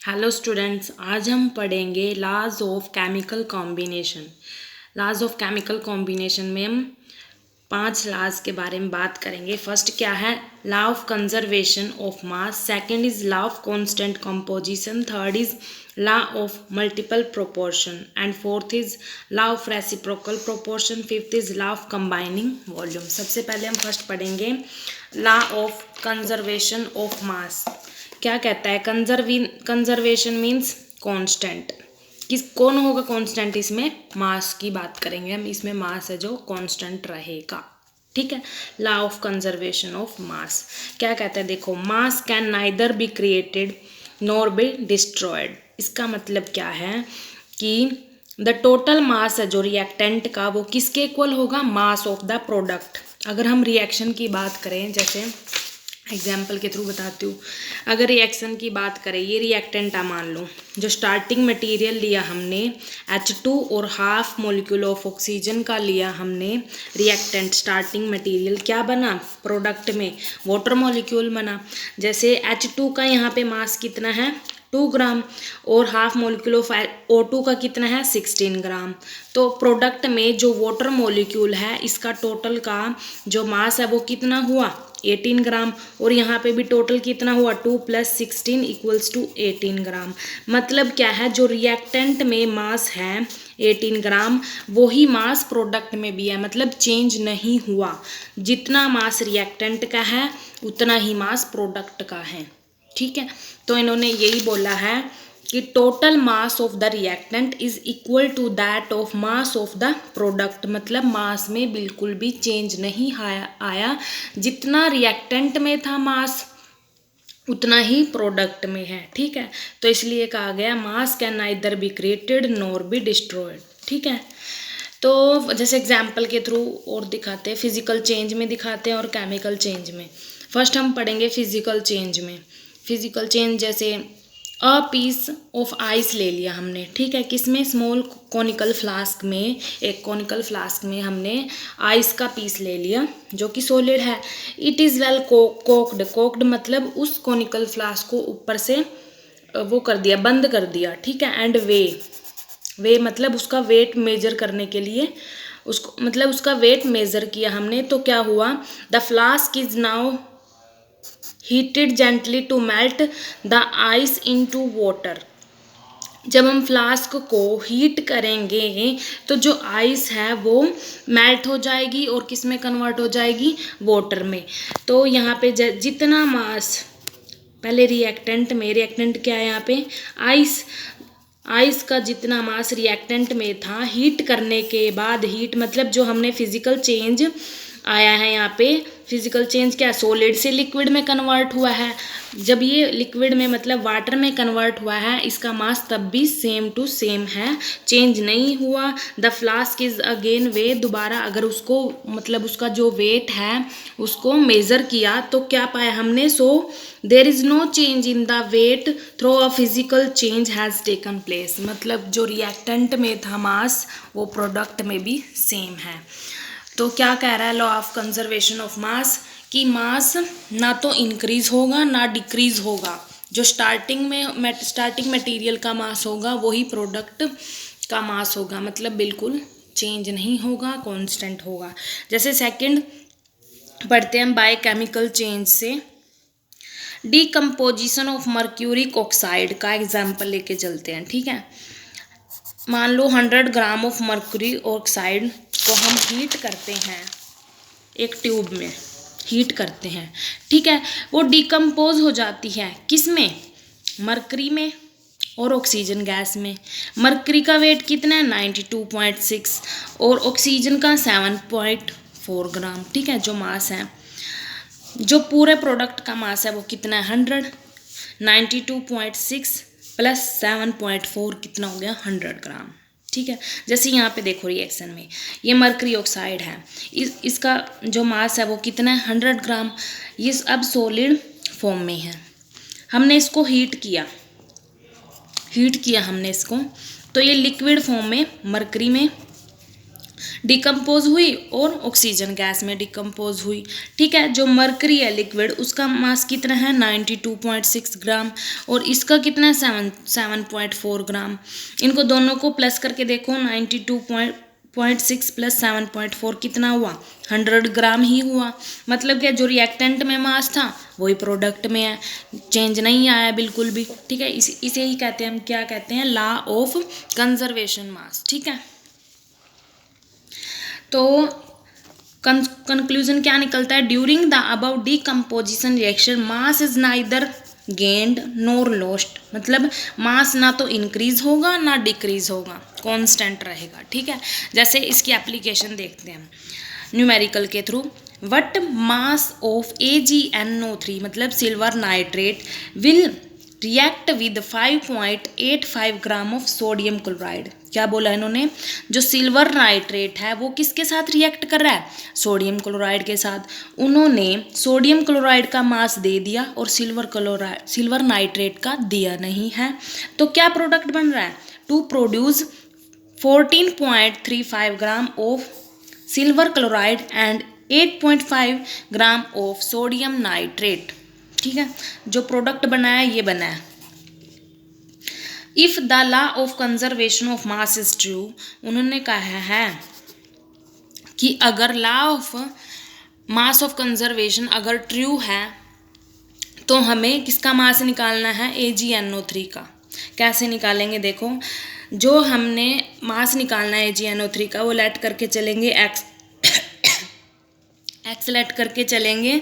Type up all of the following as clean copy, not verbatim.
Hello students, आज हम पढ़ेंगे laws of chemical combination. Laws of chemical combination में हम 5 लॉज के बारे में बात करेंगे। फर्स्ट क्या है? Law of conservation of mass. Second is law of constant composition. Third is law of multiple proportion and fourth is law of reciprocal proportion. Fifth is law of combining volume. सबसे पहले हम first पढ़ेंगे law of conservation of mass. क्या कहता है? Conservation means constant. कौन होगा constant? इसमें मास की बात करेंगे हम। इसमें मास है जो कांस्टेंट रहेगा। ठीक है। Law of conservation of mass क्या कहता है? देखो, मास can neither be created nor be destroyed. इसका मतलब क्या है कि द टोटल मास है जो रिएक्टेंट का, वो किसके इक्वल होगा? मास ऑफ द प्रोडक्ट। अगर हम रिएक्शन की बात करें, जैसे एग्जाम्पल के थ्रू बताती हूँ। अगर रिएक्शन की बात करें, ये रिएक्टेंट मान लो, जो स्टार्टिंग मटेरियल लिया हमने H2 और हाफ मोलिक्यूल ऑफ ऑक्सीजन का लिया हमने रिएक्टेंट। स्टार्टिंग मटेरियल क्या बना? प्रोडक्ट में वाटर मोलिक्यूल बना। जैसे H2 का यहाँ पे मास कितना है? 2 ग्राम, और हाफ मोलिक्यूल ऑफ O2 का कितना है? 16 ग्राम। तो प्रोडक्ट में जो वाटर मोलिक्यूल है, इसका टोटल का जो मास है वो कितना हुआ? 18 ग्राम। और यहाँ पे भी टोटल कितना हुआ? 2 + 16 = 18 ग्राम। मतलब क्या है? जो रिएक्टेंट में मास है 18 ग्राम, वही मास प्रोडक्ट में भी है। मतलब चेंज नहीं हुआ। जितना मास रिएक्टेंट का है उतना ही मास प्रोडक्ट का है। ठीक है। तो इन्होंने यही बोला है कि total mass of the reactant is equal to that of mass of the product. मतलब मास में बिल्कुल भी चेंज नहीं आया। जितना रिएक्टेंट में था मास, उतना ही प्रोडक्ट में है। ठीक है। तो इसलिए कहा गया मास can neither be created nor be destroyed. ठीक है। तो जैसे एग्जाम्पल के थ्रू और दिखाते हैं, फिजिकल चेंज में दिखाते हैं और केमिकल चेंज में। फर्स्ट हम पढ़ेंगे फिजिकल चेंज में। फिजिकल चेंज जैसे अ पीस ऑफ आइस ले लिया हमने। ठीक है। किसमें? स्मॉल कॉनिकल फ्लास्क में। एक कॉनिकल फ्लास्क में हमने आइस का पीस ले लिया जो कि सॉलिड है। It is well cocked. Cocked मतलब उस कॉनिकल फ्लास्क को ऊपर से वो कर दिया, बंद कर दिया। ठीक है। एंड वे मतलब उसका वेट मेजर करने के लिए, उसको मतलब उसका वेट मेजर किया हमने। तो क्या हुआ? The flask is now heated gently to melt the ice into water. जब हम फ्लास्क को हीट करेंगे तो जो आइस है वो मेल्ट हो जाएगी और किस में कन्वर्ट हो जाएगी? वाटर में। तो यहाँ पे जितना मास पहले रिएक्टेंट क्या है यहाँ पे? आइस। आइस का जितना मास रिएक्टेंट में था, हीट करने के बाद, हीट मतलब जो हमने फिजिकल चेंज आया है यहाँ पे, फिजिकल चेंज क्या? सॉलिड से लिक्विड में कन्वर्ट हुआ है। जब ये लिक्विड में मतलब वाटर में कन्वर्ट हुआ है, इसका मास तब भी सेम टू सेम है, चेंज नहीं हुआ। द फ्लास्क इज अगेन वे। दोबारा अगर उसको मतलब उसका जो वेट है उसको मेज़र किया तो क्या पाया हमने? So there is no change in the weight though a physical change has taken place. मतलब जो रिएक्टेंट में था मास, वो प्रोडक्ट में भी सेम है। तो क्या कह रहा है लॉ ऑफ कंजर्वेशन ऑफ मास? कि मास ना तो इंक्रीज होगा ना डिक्रीज होगा। जो स्टार्टिंग मटेरियल का मास होगा वही प्रोडक्ट का मास होगा। मतलब बिल्कुल चेंज नहीं होगा, कांस्टेंट होगा। जैसे सेकंड पढ़ते हैं हम बाय केमिकल चेंज से। डीकम्पोजिशन ऑफ मर्क्यूरिक ऑक्साइड का एग्जाम्पल लेके चलते हैं। ठीक है। मान लो 100 ग्राम ऑफ मर्क्यूरी ऑक्साइड को हम हीट करते हैं, एक ट्यूब में हीट करते हैं। ठीक है। वो डिकम्पोज हो जाती है किस में? मर्करी में और ऑक्सीजन गैस में। मर्करी का वेट कितना है? 92.6 और ऑक्सीजन का 7.4 ग्राम। ठीक है। जो मास है, जो पूरे प्रोडक्ट का मास है वो कितना है? 100। 92.6 + 7.4 कितना हो गया? 100 ग्राम। ठीक है। जैसे यहाँ पे देखो रिएक्शन में, ये मर्करी ऑक्साइड है, इसका जो मास है वो कितना है? 100 ग्राम। ये अब सॉलिड फॉर्म में है। हमने इसको हीट किया हमने इसको, तो ये लिक्विड फॉर्म में मर्करी में डिकम्पोज हुई और ऑक्सीजन गैस में डिकम्पोज हुई। ठीक है, जो मरकरी है लिक्विड उसका मास कितना है 92.6 ग्राम और इसका कितना है 7.4 ग्राम। इनको दोनों को प्लस करके देखो 92.6 प्लस 7.4 कितना हुआ 100 ग्राम ही हुआ। मतलब क्या जो रिएक्टेंट में मास था वही प्रोडक्ट में है, चेंज नहीं आया बिल्कुल भी। ठीक है, इसे ही कहते हैं हम क्या कहते हैं लॉ ऑफ कंजर्वेशन मास। ठीक है, तो कंक्लूजन क्या निकलता है, during the above decomposition reaction mass is neither gained NOR lost. मतलब मास ना तो इंक्रीज होगा ना डिक्रीज होगा, कांस्टेंट रहेगा। ठीक है, जैसे इसकी एप्लीकेशन देखते हैं हम न्यूमेरिकल के through. What mass of AgNO3 मतलब silver nitrate will react with 5.85 gram of sodium chloride. क्या बोला इन्होंने, जो सिल्वर नाइट्रेट है वो किसके साथ रिएक्ट कर रहा है, सोडियम क्लोराइड के साथ। उन्होंने सोडियम क्लोराइड का मास दे दिया और सिल्वर नाइट्रेट का दिया नहीं है, तो क्या प्रोडक्ट बन रहा है, to produce 14.35 gram of silver chloride and 8.5 gram of sodium nitrate. ठीक है, जो प्रोडक्ट बना है ये बना है। If the law of conservation of mass is true, उन्होंने कहा है कि अगर law of mass of conservation अगर ट्रू है तो हमें किसका मास निकालना है, AgNO3 का। कैसे निकालेंगे देखो, जो हमने मास निकालना है AgNO3 का वो लेट करके चलेंगे एक्स लेट करके चलेंगे।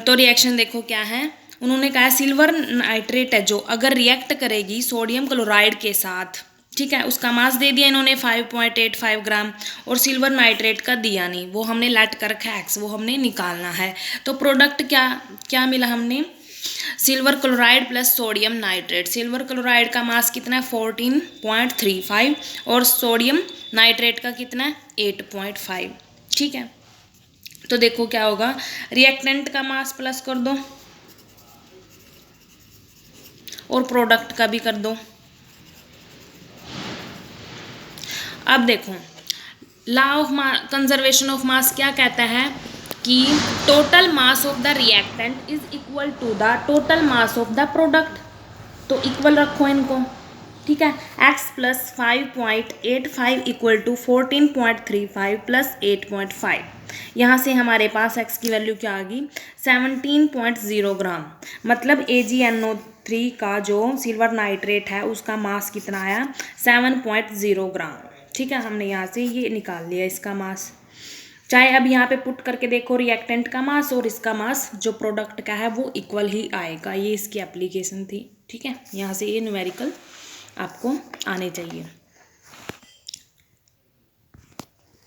तो रिएक्शन देखो क्या है, उन्होंने कहा सिल्वर नाइट्रेट है जो अगर रिएक्ट करेगी सोडियम क्लोराइड के साथ, ठीक है, उसका मास दे दिया इन्होंने 5.85 ग्राम और सिल्वर नाइट्रेट का दिया नहीं, वो हमने लेट कर रखा है एक्स, वो हमने निकालना है। तो प्रोडक्ट क्या क्या मिला हमने, silver chloride plus sodium nitrate. Silver chloride का मास कितना है 14.35 और सोडियम नाइट्रेट का कितना है 8.5। ठीक है, तो देखो क्या होगा, रिएक्टेंट का मास प्लस कर दो और प्रोडक्ट का भी कर दो। अब देखो law of conservation of mass क्या कहता है कि total mass of the reactant is equal to the total mass of the product. तो इक्वल रखो इनको। ठीक है, x plus 5.85 equal to 14.35 plus 8.5। यहाँ से हमारे पास x की वैल्यू क्या आ गई 17.0 ग्राम। मतलब AgNO3 का जो सिल्वर नाइट्रेट है उसका मास कितना आया 7.0 ग्राम। ठीक है, हमने यहाँ से ये निकाल लिया इसका मास। चाहे अब यहाँ पे पुट करके देखो रिएक्टेंट का मास और इसका मास जो प्रोडक्ट का है वो इक्वल ही आएगा। ये इसकी एप्लीकेशन थी। ठीक है, यहाँ से ये न्यूमेरिकल आपको आने चाहिए।